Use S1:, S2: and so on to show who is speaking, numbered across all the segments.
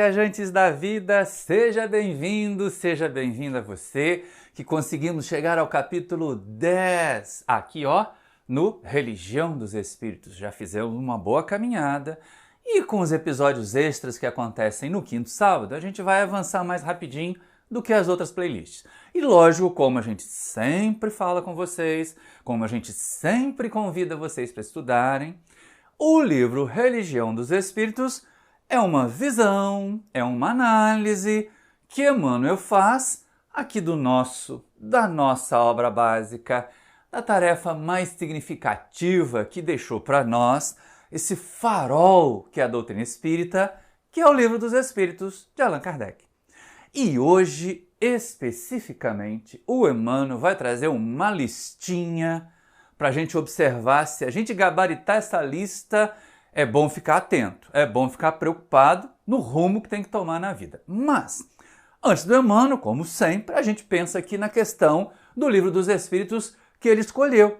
S1: viajantes da vida, seja bem-vinda você que conseguimos chegar ao capítulo 10, aqui no Religião dos Espíritos. Já fizemos uma boa caminhada e com os episódios extras que acontecem no quinto sábado, a gente vai avançar mais rapidinho do que as outras playlists. E lógico, como a gente sempre fala com vocês, como a gente sempre convida vocês para estudarem, o livro Religião dos Espíritos é uma visão, é uma análise que Emmanuel faz aqui da nossa obra básica, da tarefa mais significativa que deixou para nós esse farol que é a doutrina espírita, que é o Livro dos Espíritos de Allan Kardec. E hoje, especificamente, o Emmanuel vai trazer uma listinha para a gente observar. Se a gente gabaritar essa lista, é bom ficar atento, é bom ficar preocupado no rumo que tem que tomar na vida. Mas, antes do Emmanuel, como sempre, a gente pensa aqui na questão do Livro dos Espíritos que ele escolheu.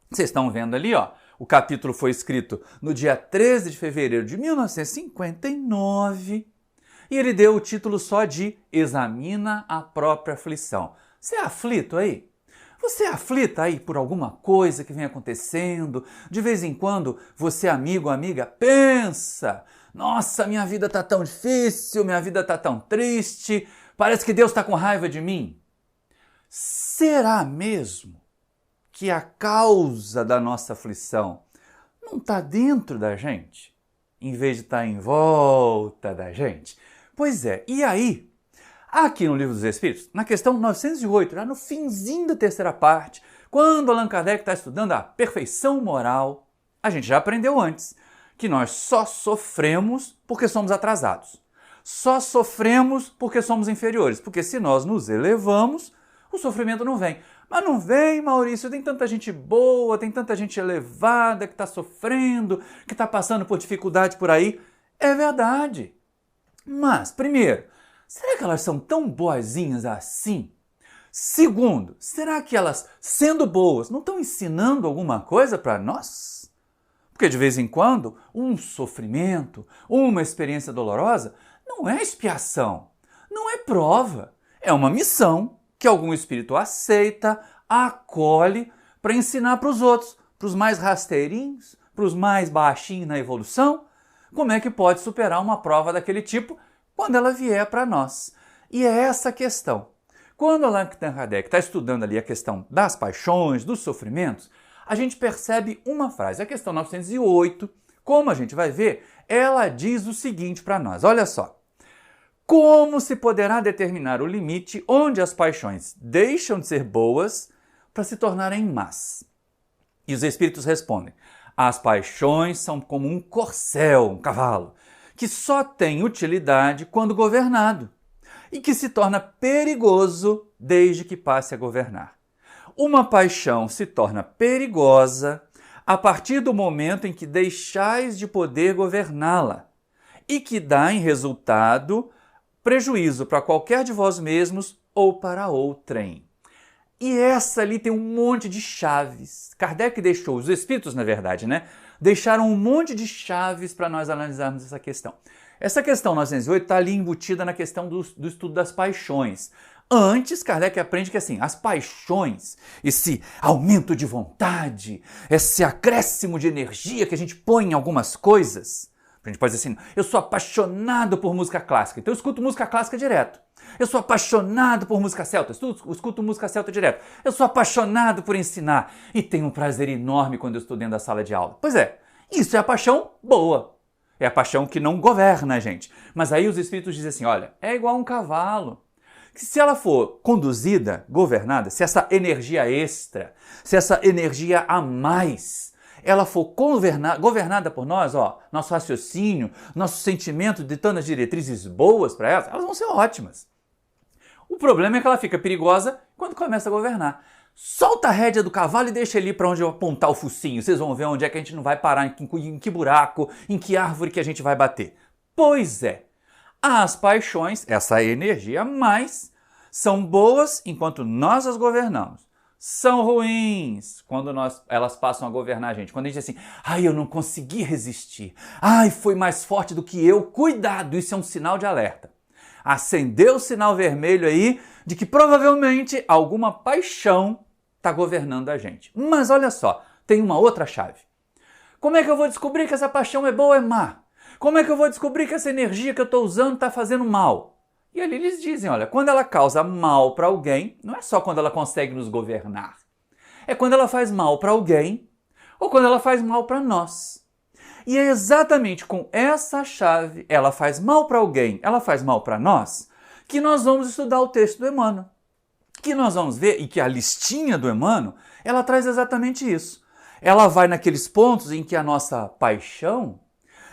S1: Vocês estão vendo ali, o capítulo foi escrito no dia 13 de fevereiro de 1959 e ele deu o título só de Examina a Própria Aflição. Você é aflito aí? Você é aflita aí por alguma coisa que vem acontecendo? De vez em quando, você, amigo ou amiga, pensa: nossa, minha vida tá tão difícil, minha vida tá tão triste, parece que Deus está com raiva de mim. Será mesmo que a causa da nossa aflição não está dentro da gente, em vez de estar em volta da gente? Pois é, e aí? Aqui no Livro dos Espíritos, na questão 908, já no finzinho da terceira parte, quando Allan Kardec está estudando a perfeição moral, a gente já aprendeu antes que nós só sofremos porque somos atrasados. Só sofremos porque somos inferiores, porque se nós nos elevamos, o sofrimento não vem. Mas não vem, Maurício, tem tanta gente boa, tem tanta gente elevada que está sofrendo, que está passando por dificuldade por aí. É verdade. Mas, primeiro, será que elas são tão boazinhas assim? Segundo, será que elas, sendo boas, não estão ensinando alguma coisa para nós? Porque de vez em quando, um sofrimento, uma experiência dolorosa, não é expiação, não é prova, é uma missão que algum espírito aceita, acolhe para ensinar para os outros, para os mais rasteirinhos, para os mais baixinhos na evolução, como é que pode superar uma prova daquele tipo quando ela vier para nós. E é essa a questão. Quando Allan Kardec está estudando ali a questão das paixões, dos sofrimentos, a gente percebe uma frase. A questão 908, como a gente vai ver, ela diz o seguinte para nós. Olha só. Como se poderá determinar o limite onde as paixões deixam de ser boas para se tornarem más? E os espíritos respondem: as paixões são como um corcel, um cavalo, que só tem utilidade quando governado e que se torna perigoso desde que passe a governar. Uma paixão se torna perigosa a partir do momento em que deixais de poder governá-la e que dá em resultado prejuízo para qualquer de vós mesmos ou para outrem. E essa ali tem um monte de chaves. Kardec deixou, os espíritos na verdade, deixaram um monte de chaves para nós analisarmos essa questão. Essa questão 908 está ali embutida na questão do estudo das paixões. Antes, Kardec aprende que as paixões, esse aumento de vontade, esse acréscimo de energia que a gente põe em algumas coisas. A gente pode dizer assim: eu sou apaixonado por música clássica, então eu escuto música clássica direto. Eu sou apaixonado por música celta, eu escuto música celta direto. Eu sou apaixonado por ensinar e tenho um prazer enorme quando eu estou dentro da sala de aula. Pois é, isso é a paixão boa. É a paixão que não governa a gente. Mas aí os espíritos dizem assim: olha, é igual um cavalo. Que se ela for conduzida, governada, se essa energia extra, se essa energia a mais, ela for governada por nós, nosso raciocínio, nosso sentimento, ditando as diretrizes boas para elas vão ser ótimas. O problema é que ela fica perigosa quando começa a governar. Solta a rédea do cavalo e deixa ele para onde eu apontar o focinho. Vocês vão ver onde é que a gente não vai parar, em que buraco, em que árvore que a gente vai bater. Pois é, as paixões, essa energia a mais, são boas enquanto nós as governamos. são ruins quando elas passam a governar a gente. Quando a gente diz assim, ai, eu não consegui resistir, ai, foi mais forte do que eu, cuidado, isso é um sinal de alerta. Acendeu o sinal vermelho aí de que provavelmente alguma paixão está governando a gente. Mas olha só, tem uma outra chave. Como é que eu vou descobrir que essa paixão é boa ou é má? Como é que eu vou descobrir que essa energia que eu estou usando está fazendo mal? E ali eles dizem, olha, quando ela causa mal para alguém, não é só quando ela consegue nos governar. É quando ela faz mal para alguém ou quando ela faz mal para nós. E é exatamente com essa chave, ela faz mal para alguém, ela faz mal para nós, que nós vamos estudar o texto do Emmanuel. Que nós vamos ver, e que a listinha do Emmanuel, ela traz exatamente isso. Ela vai naqueles pontos em que a nossa paixão,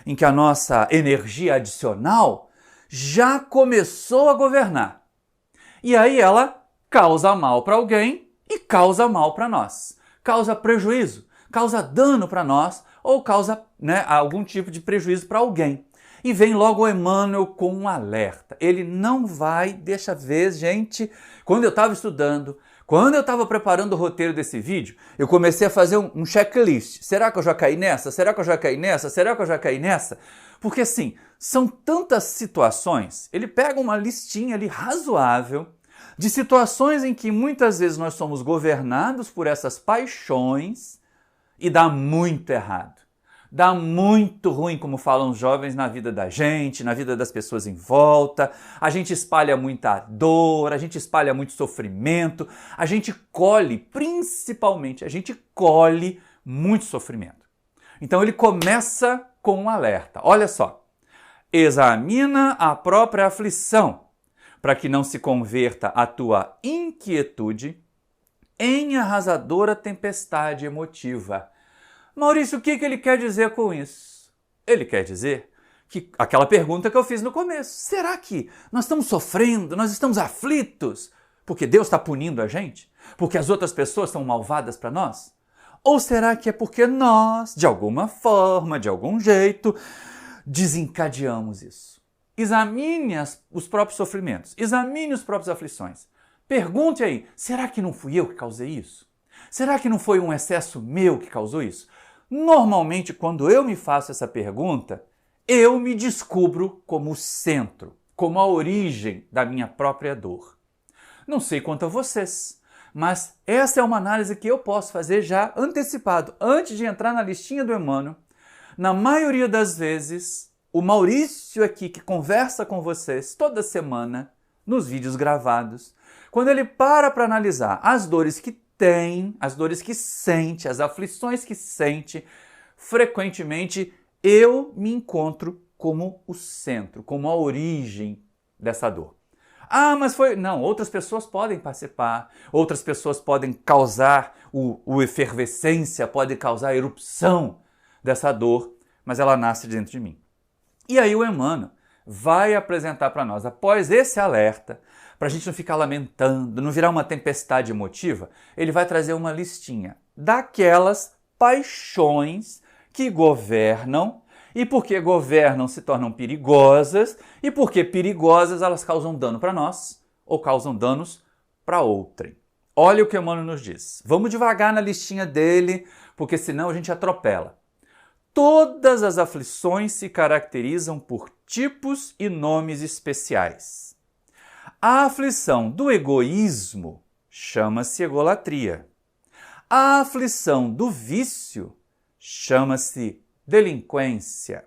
S1: em que a nossa energia adicional já começou a governar. E aí ela causa mal para alguém e causa mal para nós. Causa prejuízo, causa dano para nós ou causa algum tipo de prejuízo para alguém. E vem logo o Emmanuel com um alerta. Ele não vai, deixa ver, gente, quando eu estava estudando, quando eu estava preparando o roteiro desse vídeo, eu comecei a fazer um checklist. Será que eu já caí nessa? Será que eu já caí nessa? Será que eu já caí nessa? Porque assim, são tantas situações, ele pega uma listinha ali razoável de situações em que muitas vezes nós somos governados por essas paixões e dá muito errado. Dá muito ruim, como falam os jovens, na vida da gente, na vida das pessoas em volta. A gente espalha muita dor, a gente espalha muito sofrimento, a gente colhe, principalmente, a gente colhe muito sofrimento. Então ele começa com um alerta. Olha só. Examina a própria aflição, para que não se converta a tua inquietude em arrasadora tempestade emotiva. Maurício, o que ele quer dizer com isso? Ele quer dizer que aquela pergunta que eu fiz no começo, será que nós estamos sofrendo, nós estamos aflitos porque Deus está punindo a gente? Porque as outras pessoas são malvadas para nós? Ou será que é porque nós, de alguma forma, de algum jeito, desencadeamos isso? Examine os próprios sofrimentos, examine as próprias aflições. Pergunte aí, será que não fui eu que causei isso? Será que não foi um excesso meu que causou isso? Normalmente, quando eu me faço essa pergunta, eu me descubro como o centro, como a origem da minha própria dor. Não sei quanto a vocês, mas essa é uma análise que eu posso fazer já antecipado, antes de entrar na listinha do Emmanuel. Na maioria das vezes, o Maurício aqui, que conversa com vocês toda semana, nos vídeos gravados, quando ele para analisar as dores que tem, as dores que sente, as aflições que sente, frequentemente eu me encontro como o centro, como a origem dessa dor. Ah, mas foi... Não, outras pessoas podem participar, outras pessoas podem causar o efervescência, podem causar a erupção dessa dor, mas ela nasce dentro de mim. E aí o Emmanuel vai apresentar para nós, após esse alerta, para a gente não ficar lamentando, não virar uma tempestade emotiva, ele vai trazer uma listinha daquelas paixões que governam, e porque governam se tornam perigosas, e porque perigosas elas causam dano para nós ou causam danos para outrem. Olha o que Emmanuel nos diz. Vamos devagar na listinha dele, porque senão a gente atropela. Todas as aflições se caracterizam por tipos e nomes especiais. A aflição do egoísmo chama-se egolatria. A aflição do vício chama-se delinquência.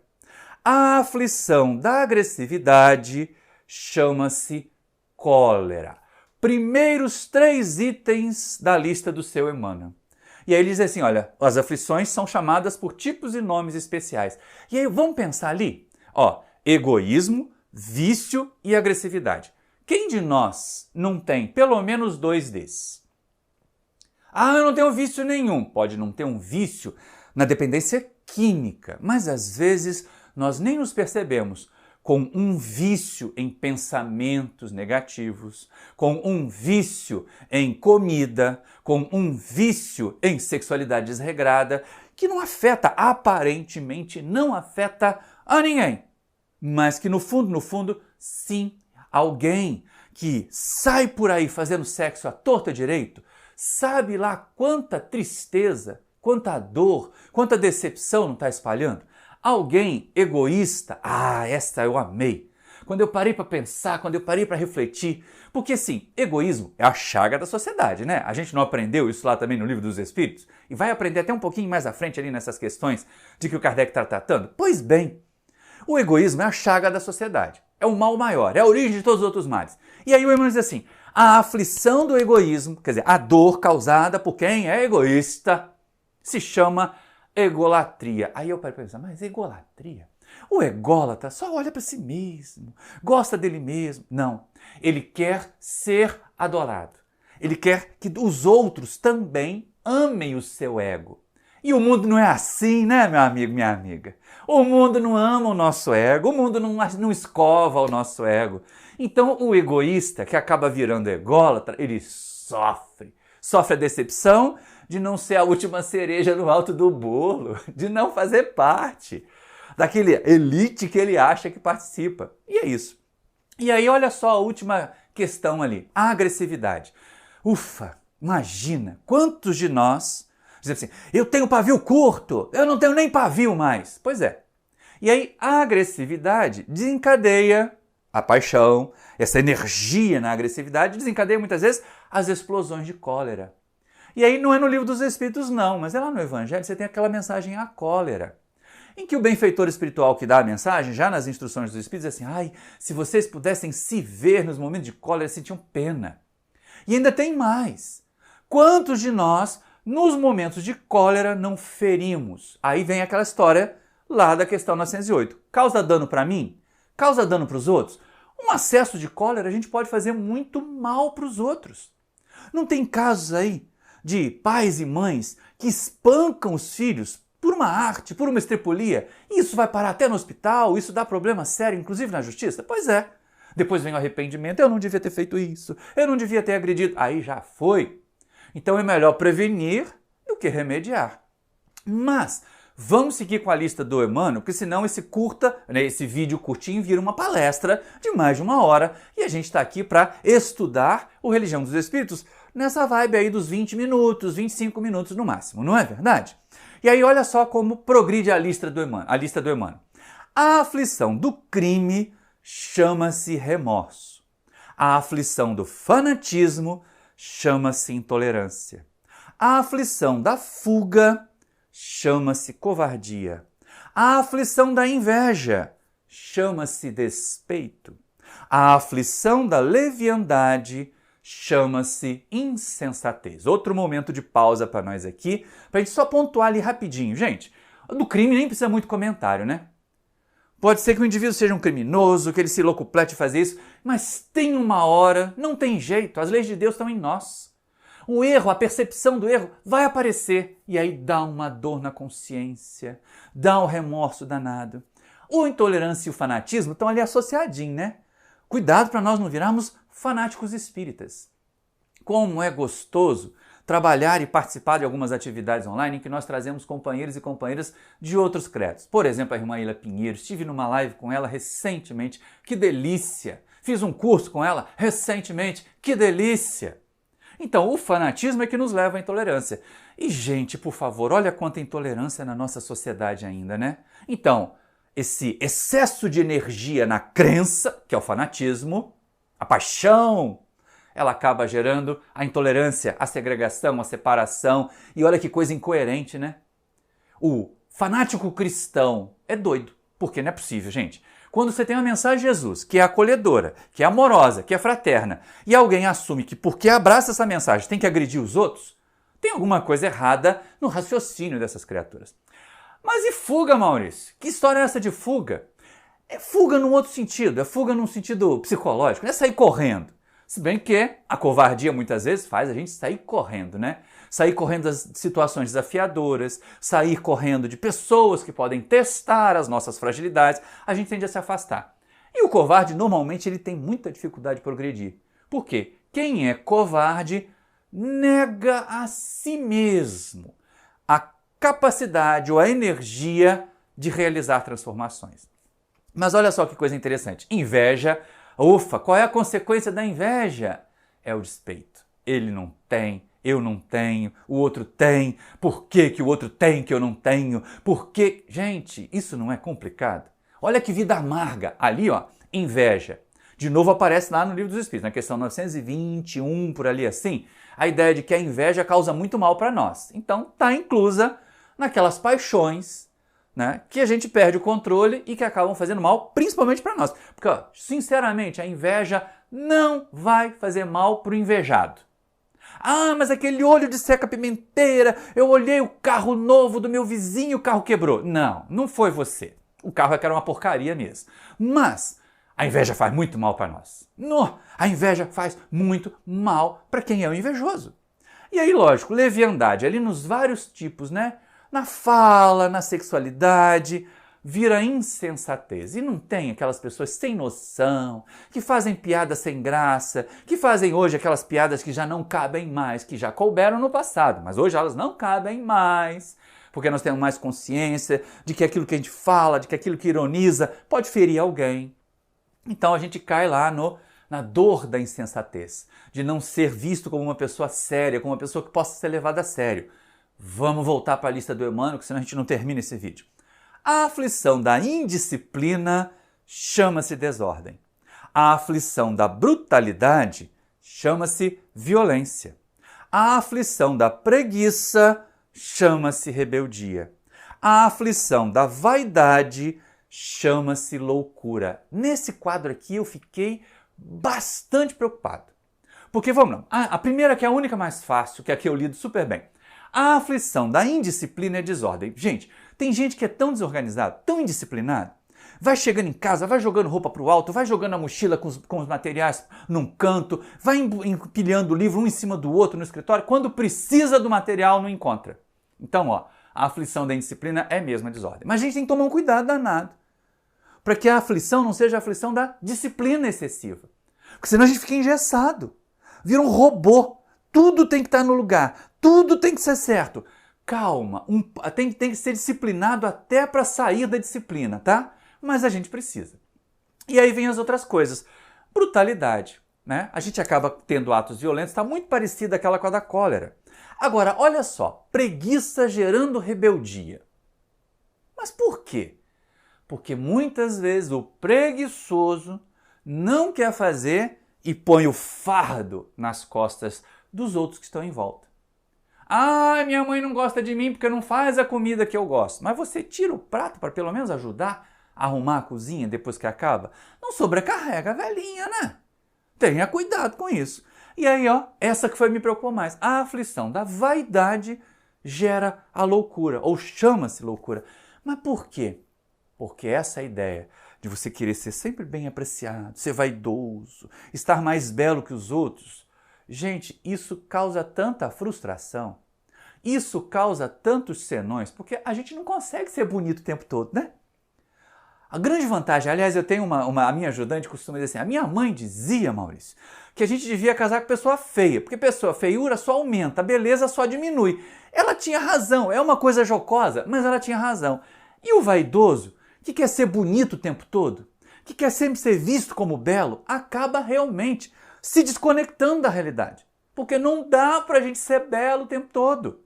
S1: A aflição da agressividade chama-se cólera. Primeiros 3 itens da lista do seu Emmanuel. E aí ele diz assim, olha, as aflições são chamadas por tipos e nomes especiais. E aí vamos pensar ali, ó, egoísmo, vício e agressividade. Quem de nós não tem pelo menos 2 desses? Ah, eu não tenho vício nenhum. Pode não ter um vício na dependência química, mas às vezes nós nem nos percebemos com um vício em pensamentos negativos, com um vício em comida, com um vício em sexualidade desregrada, que não afeta, aparentemente não afeta a ninguém, mas que no fundo, sim, alguém que sai por aí fazendo sexo à torta direito, sabe lá quanta tristeza, quanta dor, quanta decepção não está espalhando? Alguém egoísta, essa eu amei. Quando eu parei para pensar, quando eu parei para refletir, porque sim, egoísmo é a chaga da sociedade, né? A gente não aprendeu isso lá também no Livro dos Espíritos? E vai aprender até um pouquinho mais à frente ali nessas questões de que o Kardec está tratando? Pois bem, o egoísmo é a chaga da sociedade, é o mal maior, é a origem de todos os outros males. E aí o Emmanuel diz assim, a aflição do egoísmo, quer dizer, a dor causada por quem é egoísta, se chama egolatria. Aí eu parei para pensar, mas egolatria? O ególatra só olha para si mesmo, gosta dele mesmo. Não, ele quer ser adorado. Ele quer que os outros também amem o seu ego. E o mundo não é assim, né, meu amigo, minha amiga? O mundo não ama o nosso ego, o mundo não escova o nosso ego. Então o egoísta, que acaba virando ególatra, ele sofre a decepção de não ser a última cereja no alto do bolo, de não fazer parte daquele elite que ele acha que participa. E é isso. E aí olha só a última questão ali, a agressividade. Ufa, imagina quantos de nós dizem assim, eu tenho pavio curto, eu não tenho nem pavio mais. Pois é. E aí a agressividade desencadeia a paixão, essa energia na agressividade desencadeia muitas vezes as explosões de cólera. E aí não é no Livro dos Espíritos não, mas é lá no Evangelho, você tem aquela mensagem à cólera, em que o benfeitor espiritual que dá a mensagem, já nas instruções dos Espíritos, diz assim, se vocês pudessem se ver nos momentos de cólera, sentiam pena. E ainda tem mais. Quantos de nós, nos momentos de cólera, não ferimos? Aí vem aquela história lá da questão 908. Causa dano para mim? Causa dano para os outros? Um acesso de cólera a gente pode fazer muito mal para os outros. Não tem casos aí de pais e mães que espancam os filhos por uma arte, por uma estripulia, e isso vai parar até no hospital, isso dá problema sério, inclusive na justiça? Pois é. Depois vem o arrependimento, eu não devia ter feito isso, eu não devia ter agredido. Aí já foi. Então é melhor prevenir do que remediar. Mas vamos seguir com a lista do Emmanuel, porque senão esse vídeo curtinho vira uma palestra de mais de 1 hora, e a gente está aqui para estudar o Religião dos Espíritos nessa vibe aí dos 20 minutos, 25 minutos no máximo, não é verdade? E aí olha só como progride a lista do Emmanuel. A aflição do crime chama-se remorso. A aflição do fanatismo chama-se intolerância. A aflição da fuga chama-se covardia. A aflição da inveja chama-se despeito. A aflição da leviandade chama-se insensatez. Outro momento de pausa para nós aqui, para a gente só pontuar ali rapidinho. Gente, do crime nem precisa muito comentário, né? Pode ser que o indivíduo seja um criminoso, que ele se locuplete fazer isso, mas tem uma hora, não tem jeito, as leis de Deus estão em nós. O erro, a percepção do erro vai aparecer e aí dá uma dor na consciência, dá um remorso danado. A intolerância e o fanatismo estão ali associadinhos, né? Cuidado para nós não virarmos fanáticos espíritas. Como é gostoso trabalhar e participar de algumas atividades online em que nós trazemos companheiros e companheiras de outros credos. Por exemplo, a irmã Ilha Pinheiro, estive numa live com ela recentemente, que delícia! Fiz um curso com ela recentemente, que delícia! Então, o fanatismo é que nos leva à intolerância. E, gente, por favor, olha quanta intolerância na nossa sociedade ainda, né? Então, esse excesso de energia na crença, que é o fanatismo, a paixão, ela acaba gerando a intolerância, a segregação, a separação. E olha que coisa incoerente, né? O fanático cristão é doido, porque não é possível, gente. Quando você tem uma mensagem de Jesus, que é acolhedora, que é amorosa, que é fraterna, e alguém assume que porque abraça essa mensagem tem que agredir os outros, tem alguma coisa errada no raciocínio dessas criaturas. Mas e fuga, Maurício? Que história é essa de fuga? É fuga num outro sentido, é fuga num sentido psicológico, não é sair correndo. Se bem que a covardia muitas vezes faz a gente sair correndo, né? Sair correndo das situações desafiadoras, sair correndo de pessoas que podem testar as nossas fragilidades, a gente tende a se afastar. E o covarde, normalmente, ele tem muita dificuldade de progredir. Por quê? Quem é covarde nega a si mesmo a capacidade ou a energia de realizar transformações. Mas olha só que coisa interessante. Inveja. Ufa, qual é a consequência da inveja? É o despeito. Ele não tem, eu não tenho, o outro tem, por que que o outro tem que eu não tenho, por que... Gente, isso não é complicado? Olha que vida amarga. Ali, ó, inveja. De novo aparece lá no Livro dos Espíritos, na questão 921, por ali assim, a ideia de que a inveja causa muito mal para nós. Então, está inclusa naquelas paixões, né, que a gente perde o controle e que acabam fazendo mal, principalmente para nós. Porque, ó, sinceramente, a inveja não vai fazer mal para o invejado. Ah, mas aquele olho de seca-pimenteira, eu olhei o carro novo do meu vizinho, o carro quebrou. Não, não foi você. O carro é que era uma porcaria mesmo. Mas a inveja faz muito mal para nós. A inveja faz muito mal para quem é o invejoso. E aí, lógico, leviandade, ali nos vários tipos, né? Na fala, na sexualidade, vira insensatez. E não tem aquelas pessoas sem noção, que fazem piadas sem graça, que fazem hoje aquelas piadas que já não cabem mais, que já couberam no passado, mas hoje elas não cabem mais, porque nós temos mais consciência de que aquilo que a gente fala, de que aquilo que ironiza, pode ferir alguém. Então a gente cai lá na dor da insensatez, de não ser visto como uma pessoa séria, como uma pessoa que possa ser levada a sério. Vamos voltar para a lista do Emmanuel, que senão a gente não termina esse vídeo. A aflição da indisciplina chama-se desordem. A aflição da brutalidade chama-se violência. A aflição da preguiça chama-se rebeldia. A aflição da vaidade chama-se loucura. Nesse quadro aqui eu fiquei bastante preocupado. Porque, vamos lá, a primeira que é a única mais fácil, que é a que eu lido super bem. A aflição da indisciplina é desordem. Gente, tem gente que é tão desorganizado, tão indisciplinado, vai chegando em casa, vai jogando roupa para o alto, vai jogando a mochila com os materiais num canto, vai empilhando o livro um em cima do outro no escritório, quando precisa do material não encontra. Então, ó, a aflição da indisciplina é mesmo a desordem. Mas a gente tem que tomar um cuidado danado, para que a aflição não seja a aflição da disciplina excessiva. Porque senão a gente fica engessado, vira um robô, tudo tem que estar no lugar, tudo tem que ser certo. Calma, tem que ser disciplinado até para sair da disciplina, tá? Mas a gente precisa. E aí vem as outras coisas. Brutalidade, né? A gente acaba tendo atos violentos, está muito parecida àquela com a da cólera. Agora, olha só, preguiça gerando rebeldia. Mas por quê? Porque muitas vezes o preguiçoso não quer fazer e põe o fardo nas costas dos outros que estão em volta. Ah, minha mãe não gosta de mim porque não faz a comida que eu gosto. Mas você tira o prato para pelo menos ajudar a arrumar a cozinha depois que acaba? Não sobrecarrega a velhinha, né? Tenha cuidado com isso. E aí, ó, essa que foi me preocupou mais. A aflição da vaidade gera a loucura, ou chama-se loucura. Mas por quê? Porque essa ideia de você querer ser sempre bem apreciado, ser vaidoso, estar mais belo que os outros, gente, isso causa tanta frustração, isso causa tantos senões, porque a gente não consegue ser bonito o tempo todo, né? A grande vantagem, aliás, eu tenho a minha ajudante costuma dizer assim, a minha mãe dizia, Maurício, que a gente devia casar com pessoa feia, porque pessoa feiura só aumenta, a beleza só diminui. Ela tinha razão, é uma coisa jocosa, mas ela tinha razão. E o vaidoso, que quer ser bonito o tempo todo, que quer sempre ser visto como belo, acaba realmente se desconectando da realidade. Porque não dá pra gente ser belo o tempo todo.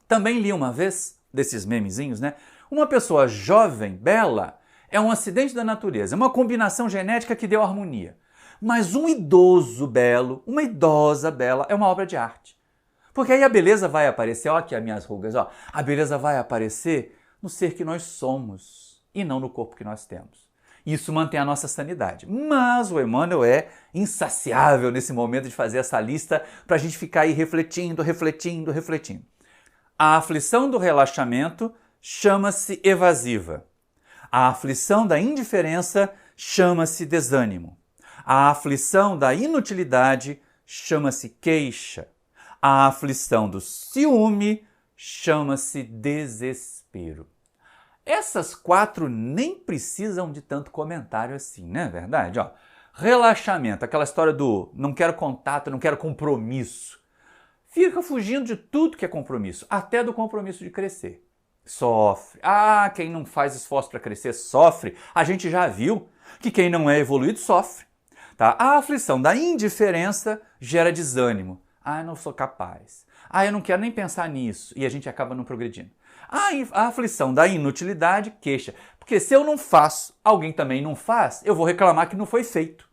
S1: Também li uma vez, desses memezinhos, né? Uma pessoa jovem, bela, é um acidente da natureza, é uma combinação genética que deu harmonia. Mas um idoso belo, uma idosa bela, é uma obra de arte. Porque aí a beleza vai aparecer, ó aqui as minhas rugas, ó. A beleza vai aparecer no ser que nós somos e não no corpo que nós temos. Isso mantém a nossa sanidade. Mas o Emmanuel é insaciável nesse momento de fazer essa lista para a gente ficar aí refletindo. A aflição do relaxamento chama-se evasiva. A aflição da indiferença chama-se desânimo. A aflição da inutilidade chama-se queixa. A aflição do ciúme chama-se desespero. Essas quatro nem precisam de tanto comentário assim, não é verdade? Ó, relaxamento, aquela história do não quero contato, não quero compromisso. Fica fugindo de tudo que é compromisso, até do compromisso de crescer. Sofre. Ah, quem não faz esforço para crescer sofre. A gente já viu que quem não é evoluído sofre. Tá? A aflição da indiferença gera desânimo. Ah, eu não sou capaz. Ah, eu não quero nem pensar nisso. E a gente acaba não progredindo. A aflição da inutilidade, queixa. Porque se eu não faço, alguém também não faz, eu vou reclamar que não foi feito.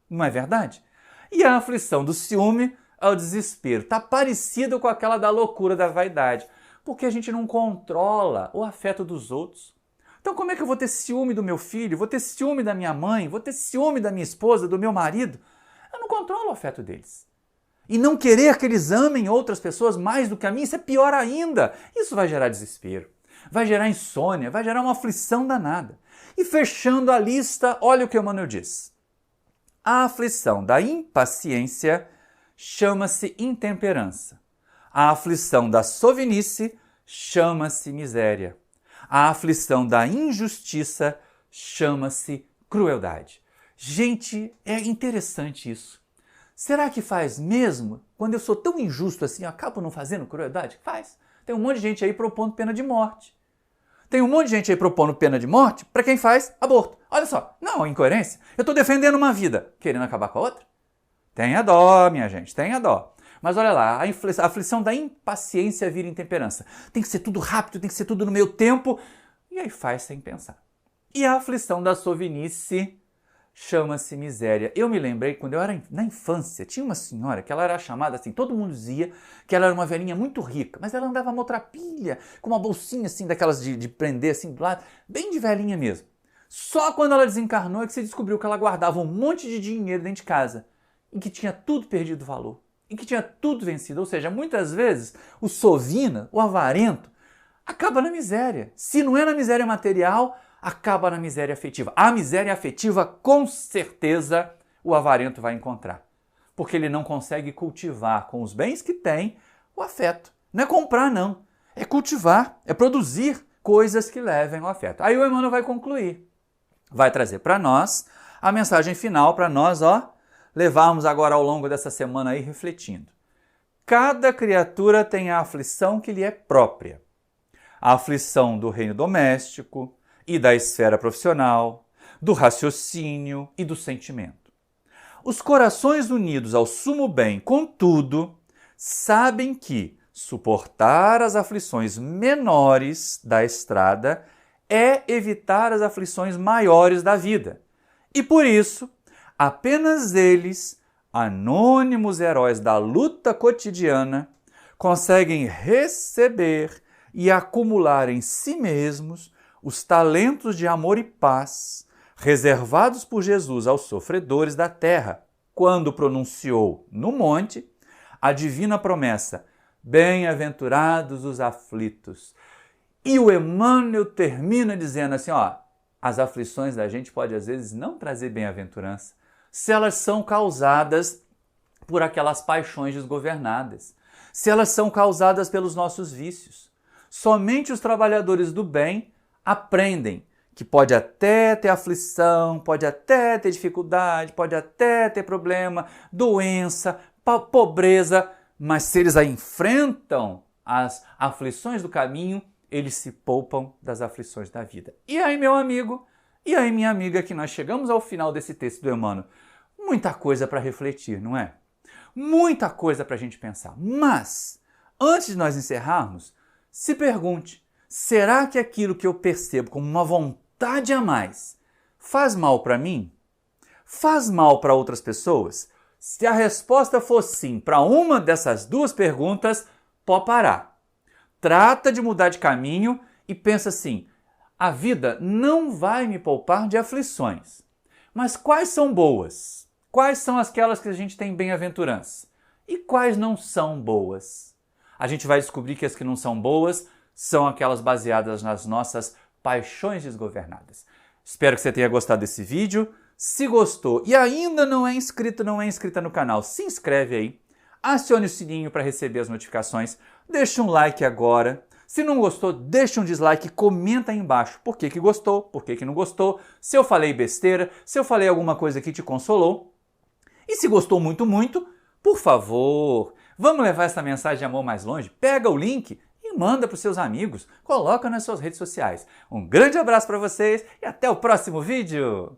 S1: Não é verdade? E a aflição do ciúme é o desespero. Está parecido com aquela da loucura da vaidade. Porque a gente não controla o afeto dos outros. Então como é que eu vou ter ciúme do meu filho? Vou ter ciúme da minha mãe? Vou ter ciúme da minha esposa, do meu marido? Eu não controlo o afeto deles. E não querer que eles amem outras pessoas mais do que a mim, isso é pior ainda. Isso vai gerar desespero, vai gerar insônia, vai gerar uma aflição danada. E fechando a lista, olha o que Emmanuel diz. A aflição da impaciência chama-se intemperança. A aflição da sovinice chama-se miséria. A aflição da injustiça chama-se crueldade. Gente, é interessante isso. Será que faz mesmo? Quando eu sou tão injusto assim, eu acabo não fazendo crueldade? Faz. Tem um monte de gente aí propondo pena de morte. Tem um monte de gente aí propondo pena de morte para quem faz aborto. Olha só, não, incoerência. Eu estou defendendo uma vida, querendo acabar com a outra? Tenha dó, minha gente, tenha dó. Mas olha lá, a aflição da impaciência vira intemperança. Tem que ser tudo rápido, tem que ser tudo no meu tempo. E aí faz sem pensar. E a aflição da sovinice chama-se miséria. Eu me lembrei, quando eu era na infância, tinha uma senhora que ela era chamada assim, todo mundo dizia que ela era uma velhinha muito rica, mas ela andava maltrapilha, com uma bolsinha assim, daquelas de prender assim do lado, bem de velhinha mesmo. Só quando ela desencarnou é que se descobriu que ela guardava um monte de dinheiro dentro de casa e que tinha tudo perdido valor, e que tinha tudo vencido. Ou seja, muitas vezes o sovina, o avarento, acaba na miséria. Se não é na miséria material, acaba na miséria afetiva. A miséria afetiva, com certeza, o avarento vai encontrar. Porque ele não consegue cultivar com os bens que tem o afeto. Não é comprar, não. É cultivar, é produzir coisas que levem ao afeto. Aí o Emmanuel vai concluir. Vai trazer para nós a mensagem final para nós, levarmos agora ao longo dessa semana aí refletindo. Cada criatura tem a aflição que lhe é própria. A aflição do reino doméstico e da esfera profissional, do raciocínio e do sentimento. Os corações unidos ao sumo bem, contudo, sabem que suportar as aflições menores da estrada é evitar as aflições maiores da vida. E por isso, apenas eles, anônimos heróis da luta cotidiana, conseguem receber e acumular em si mesmos os talentos de amor e paz reservados por Jesus aos sofredores da terra, quando pronunciou no monte a divina promessa: bem-aventurados os aflitos. E o Emmanuel termina dizendo assim, as aflições da gente podem às vezes não trazer bem-aventurança, se elas são causadas por aquelas paixões desgovernadas, se elas são causadas pelos nossos vícios. Somente os trabalhadores do bem aprendem que pode até ter aflição, pode até ter dificuldade, pode até ter problema, doença, pobreza, mas se eles enfrentam as aflições do caminho, eles se poupam das aflições da vida. E aí, meu amigo, e aí, minha amiga, que nós chegamos ao final desse texto do Emmanuel. Muita coisa para refletir, não é? Muita coisa para a gente pensar. Mas, antes de nós encerrarmos, se pergunte, será que aquilo que eu percebo como uma vontade a mais faz mal para mim? Faz mal para outras pessoas? Se a resposta for sim para uma dessas duas perguntas, pode parar. Trata de mudar de caminho e pensa assim, a vida não vai me poupar de aflições. Mas quais são boas? Quais são aquelas que a gente tem bem-aventurança? E quais não são boas? A gente vai descobrir que as que não são boas são aquelas baseadas nas nossas paixões desgovernadas. Espero que você tenha gostado desse vídeo. Se gostou e ainda não é inscrito, não é inscrita no canal, se inscreve aí. Acione o sininho para receber as notificações. Deixa um like agora. Se não gostou, deixa um dislike, comenta aí embaixo por que gostou, por que não gostou, se eu falei besteira, se eu falei alguma coisa que te consolou. E se gostou muito, muito, por favor, vamos levar essa mensagem de amor mais longe? Pega o link e manda para os seus amigos, coloca nas suas redes sociais. Um grande abraço para vocês e até o próximo vídeo!